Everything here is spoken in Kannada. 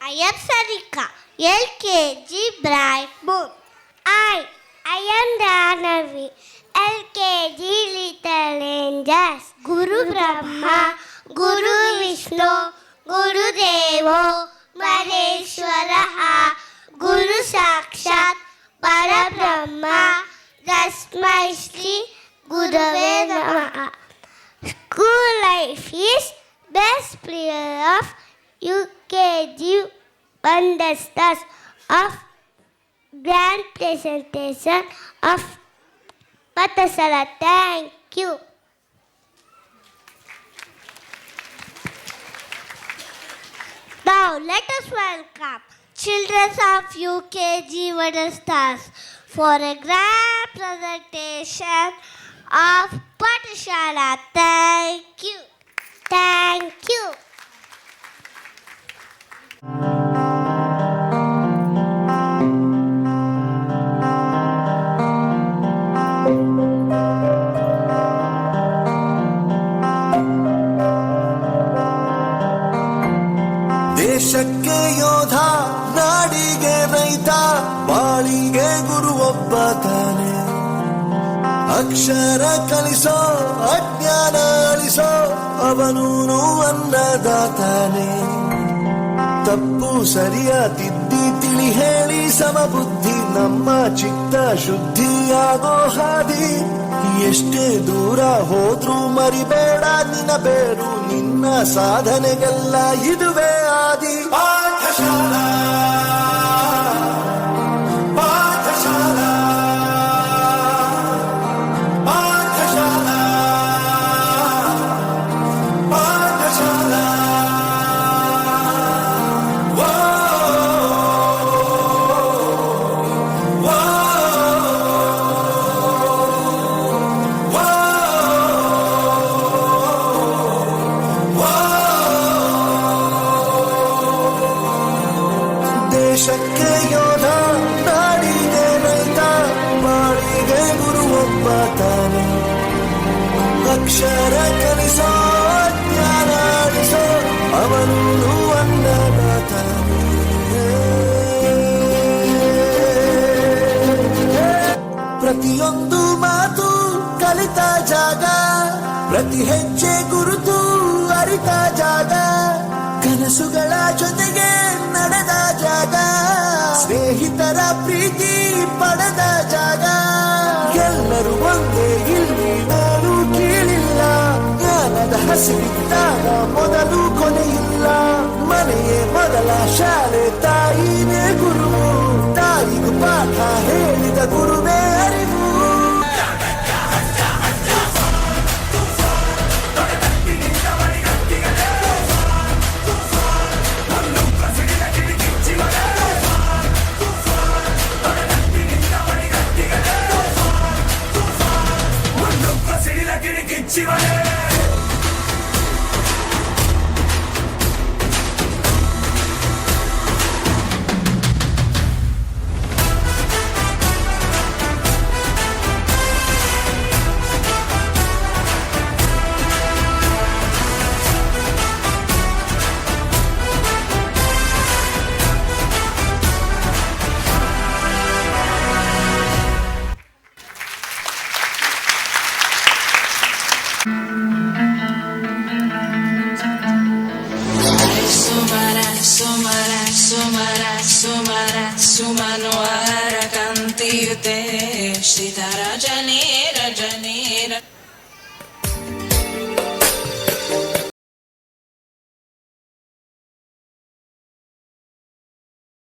I am Sarika, LKG Bright Moon. I am Dhanavi, LKG Little Angels. Guru Brahma, Guru Vishnu, Guru Devo, Maheshwaraha, Guru Sakshat, Parabrahma, Tasmai Shri Gurave Namaha. School life is best player of UKG Wonders of grand presentation of Patasala. Thank you. Now let us welcome children of UKG Wonders for a grand presentation of Patasala. Thank you. Thank you. ದೇಶಕ್ಕೆ ಯೋಧ, ನಾಡಿಗೆ ರೈತ, ಬಾಳಿಗೆ ಗುರು ಒಬ್ಬ ತಾನೆ. ಅಕ್ಷರ ಕಲಿಸೋ, ಅಜ್ಞಾನ ಅಳಿಸೋ, ಅವನೂನು ಅನ್ನದಾತಾನೆ. ತಪ್ಪು ಸರಿಯ ತಿದ್ದಿ ತಿಳಿ ಹೇಳಿ ಸಮಬುದ್ಧಿ ನಮ್ಮ ಚಿತ್ತ ಶುದ್ಧಿಯಾಗೋ ಹಾದಿ. ಎಷ್ಟೇ ದೂರ ಹೋದ್ರೂ ಮರಿಬೇಡ ನಿನ್ನ ಬೇರು, ನಿನ್ನ ಸಾಧನೆಗೆಲ್ಲ ಇದುವೇ ಆದಿ. ಪಾಠಶಾಲಾ ಪಾಠಶಾಲಾ ಪಾಠಶಾಲಾ ಪಾಠಶಾಲಾ. ದೇಶಕ್ಕೆ ಯೋಧ, ನಾಡಿಗೆ ರೈತ, ಬಾಳಿಗೆ ಗುರು ಒಬ್ಬ ತಾನೆ. ಅಕ್ಷರ ಕಲಿಸೋ, ಜ್ಞಾನ ಅಳಿಸೋ, ಅವನು ಅನ್ನದಾತಾನೆ. ಪ್ರತಿಯೊಂದು ಮಾತು ಕಲಿತ ಜಾಗ, ಪ್ರತಿ ಹೆಜ್ಜೆ ಗುರುತು ಅರಿತ ಜಾಗ, ಕನಸುಗಳ ಜೊತೆಗೆ ನಡೆದ ಜಾಗ, ಸ್ನೇಹಿತರ ಪ್ರೀತಿ ಪಡೆದ ಜಾಗ. ಎಲ್ಲರೂ ಒಂದೇ ಇಲ್ಲಿ, ನಾನು ಕೀಳಿಲ್ಲ, ಜ್ಞಾನದ ಹಸಿವಿದ್ದಾಗ ಮೊದಲು ಕೊನೆಯಿಲ್ಲ. ಮನೆಯೇ ಮೊದಲ ಶಾಲೆ, ತಾಯಿನೇ ಗುರು, ತಾಯಿಗೂ ಪಾಠ ಹೇಳಿದ ಗುರುವೇ ಅರಿವು. ಸುಮನೋಹರ ಕಾಂತಿಯುತೆ ಶ್ರೀಧರ ರಜನೇ ರಜನೇ